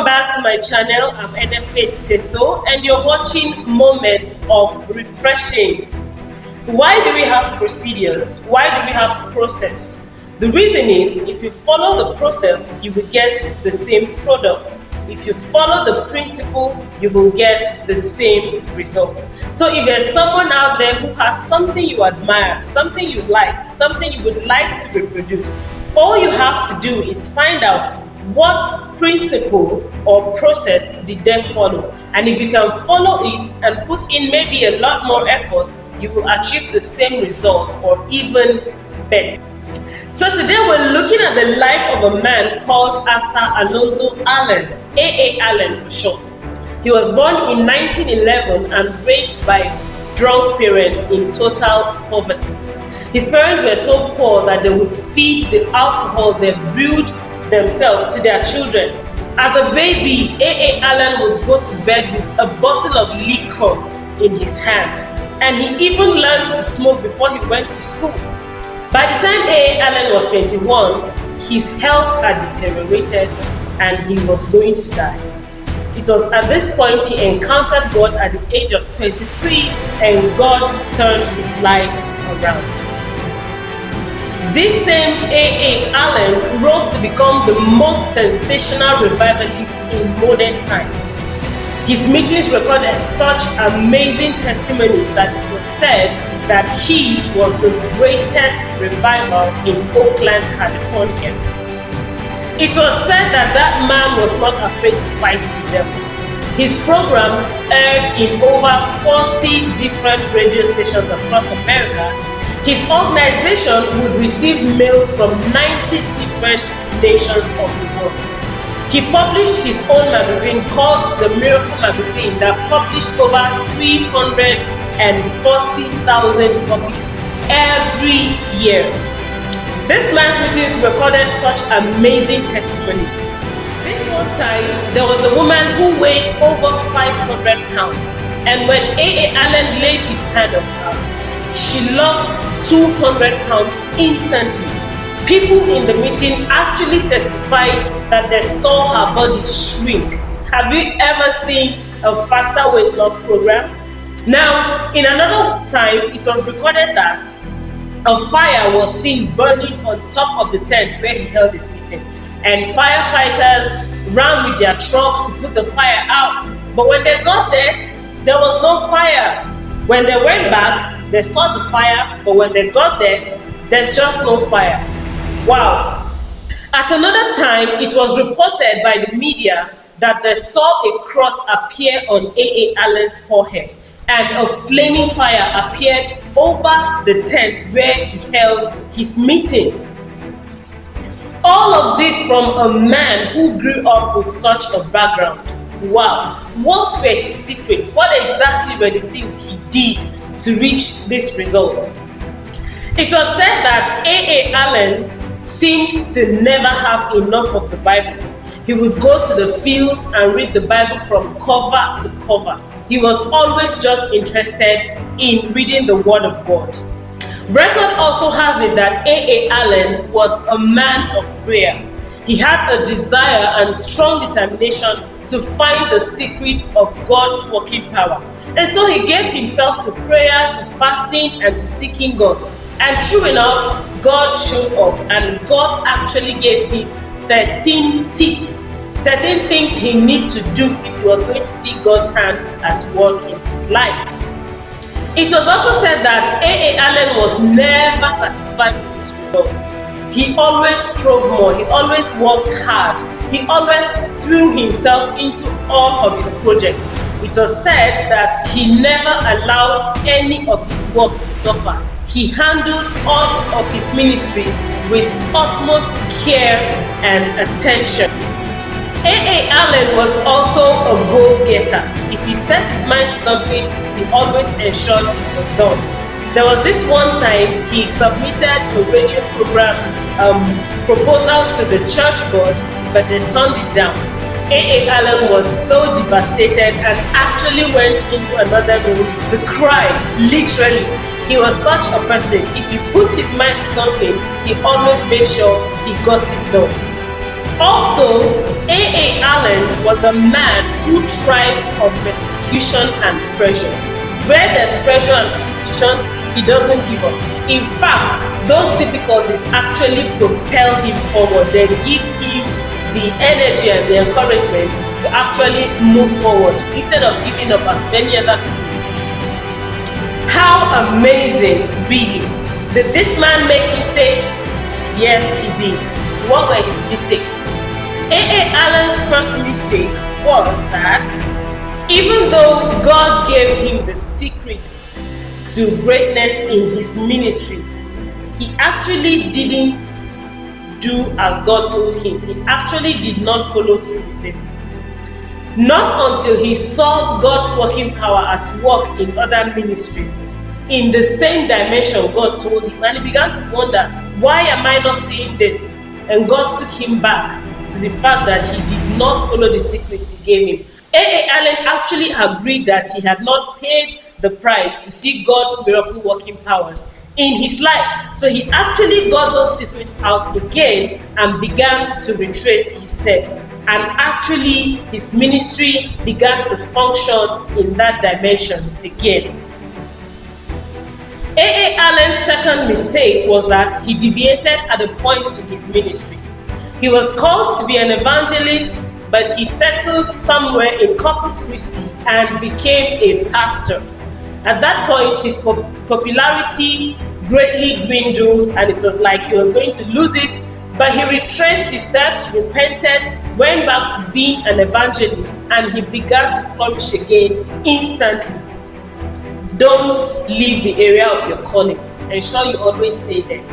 back to my channel. I'm Faith Teso, and you're watching Moments of Refreshing. Why do we have procedures? Why do we have process? The reason is, if you follow the process, you will get the same product. If you follow the principle, you will get the same results. So if there's someone out there who has something you admire, something you like, something you would like to reproduce, all you have to do is find out what principle or process did they follow. And if you can follow it and put in maybe a lot more effort, you will achieve the same result or even better. So today we're looking at the life of a man called Asa Alonso Allen, A.A. Allen for short. He was born in 1911 and raised by drunk parents in total poverty. His parents were so poor that they would feed the alcohol they brewed themselves to their children. As a baby, A.A. Allen would go to bed with a bottle of liquor in his hand, and he even learned to smoke before he went to school. By the time A.A. Allen was 21, his health had deteriorated and he was going to die. It was at this point he encountered God at the age of 23, and God turned his life around. This same A.A. Allen rose to become the most sensational revivalist in modern time. His meetings recorded such amazing testimonies that it was said that his was the greatest revival in Oakland, California. It was said that that man was not afraid to fight the devil. His programs aired in over 40 different radio stations across America. His organization would receive mails from 90 different nations of the world. He published his own magazine called The Miracle Magazine that published over 340,000 copies every year. This man's meetings recorded such amazing testimonies. This one time, there was a woman who weighed over 500 pounds, and when A.A. Allen laid his hand on her, she lost 200 pounds instantly. People in the meeting actually testified that they saw her body shrink. Have you ever seen a faster weight loss program? Now, in another time, it was recorded that a fire was seen burning on top of the tent where he held his meeting, and firefighters ran with their trucks to put the fire out. But when they got there, there was no fire. When they went back, they saw the fire, but when they got there, there's just no fire. Wow. At another time, it was reported by the media that they saw a cross appear on A.A. Allen's forehead, and a flaming fire appeared over the tent where he held his meeting. All of this from a man who grew up with such a background. Wow. What were his secrets? What exactly were the things he did to reach this result? It was said that A.A. Allen seemed to never have enough of the Bible. He would go to the fields and read the Bible from cover to cover. He was always just interested in reading the Word of God. Record also has it that A.A. Allen was a man of prayer. He had a desire and strong determination to find the secrets of God's working power. And so he gave himself to prayer, to fasting, and to seeking God. And true enough, God showed up, and God actually gave him 13 tips, 13 things he needed to do if he was going to see God's hand at work in his life. It was also said that A.A. Allen was never satisfied with his results. He always strove more, he always worked hard, he always threw himself into all of his projects. It was said that he never allowed any of his work to suffer. He handled all of his ministries with utmost care and attention. A.A. Allen was also a go-getter. If he set his mind to something, he always ensured it was done. There was this one time he submitted a radio program proposal to the church board, but they turned it down. A.A. Allen was so devastated and actually went into another room to cry, literally. He was such a person. If he put his mind to something, he always made sure he got it done. Also, A.A. Allen Allen was a man who thrived on persecution and pressure. Where there's pressure and persecution, he doesn't give up. In fact, those difficulties actually propel him forward. They give him the energy and the encouragement to actually move forward instead of giving up as many other people. How amazing, really. Did this man make mistakes? Yes, he did. What were his mistakes? A.A. Allen's first mistake was that even though God gave him the secrets to greatness in his ministry, he actually didn't do as God told him. He actually did not follow through with it. Not until he saw God's working power at work in other ministries, in the same dimension God told him, and he began to wonder, why am I not seeing this? And God took him back to the fact that he did not follow the secrets he gave him. A.A. Allen actually agreed that he had not paid the price to see God's miracle working powers in his life. So he actually got those secrets out again and began to retrace his steps. And actually his ministry began to function in that dimension again. A.A. Allen's second mistake was that he deviated at a point in his ministry. He was called to be an evangelist, but he settled somewhere in Corpus Christi and became a pastor. At that point, his popularity greatly dwindled and it was like he was going to lose it, but he retraced his steps, repented, went back to being an evangelist, and he began to flourish again instantly. Don't leave the area of your calling. Ensure you always stay there.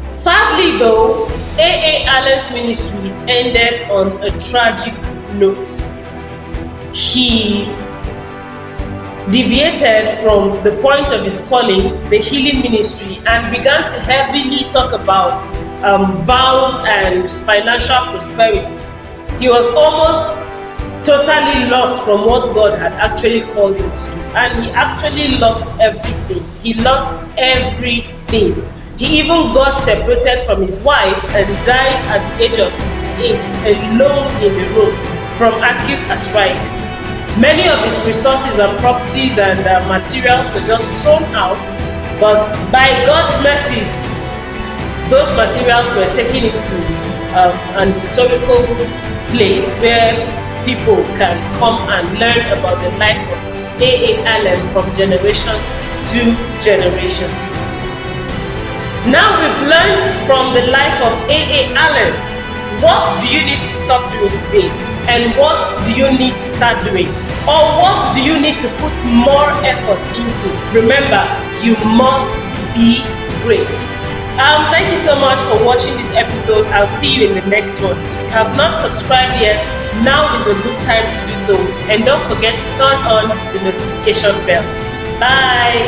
Sadly though, A.A. Allen's ministry ended on a tragic note. He deviated from the point of his calling, the healing ministry, and began to heavily talk about vows and financial prosperity. He was almost totally lost from what God had actually called him to do, and he actually lost everything. He lost everything. He even got separated from his wife and died at the age of 58, alone in the room from acute arthritis. Many of his resources and properties and materials were just thrown out, but by God's mercies, those materials were taken into an historical place where people can come and learn about the life of A.A. Allen from generations to generations. Now we've learned from the life of A.A. Allen. What do you need to stop doing today? And what do you need to start doing? Or what do you need to put more effort into? Remember, you must be great. Thank you so much for watching this episode. I'll see you in the next one. If you have not subscribed yet, now is a good time to do so. And don't forget to turn on the notification bell. Bye.